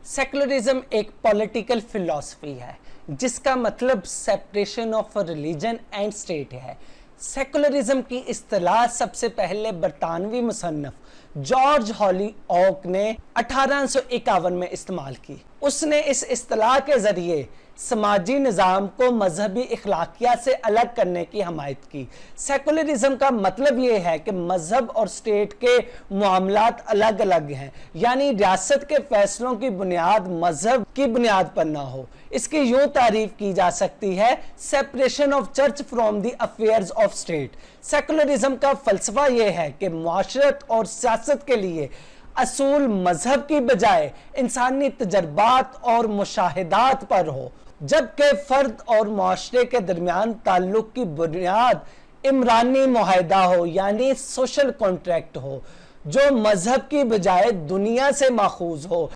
Secularism एक political philosophy है जिसका मतलब separation of religion and state है। सेकुलरिज्म की इस्तिलाह सबसे पहले बरतानवी मुसन्नफ जॉर्ज हॉलीऑक ने 1851 में इस्तेमाल की। उसने इस इस्तिलाह के जरिए समाजी निज़ाम को मजहबी इखलाकियात से अलग करने की हमायत की। सेकुलरिज्म का मतलब यह है कि मजहब और स्टेट के मामलात अलग अलग हैं, यानी रियासत के फैसलों की बुनियाद मजहब की बुनियाद पर ना हो। इसकी यूं तारीफ की जा सकती है, separation of church from the affairs of state. Secularism का फलसफा यह है कि मुआशरत और सियासत के लिए असूल मजहब की बजाय इंसानी तजर्बात और मुशाहिदात पर हो, जबकि फर्द और मुआशरे के दरमियान ताल्लुक की बुनियाद इमरानी मुआहिदा हो, यानी सोशल कॉन्ट्रैक्ट हो, जो मजहब की बजाय दुनिया से माखूज हो।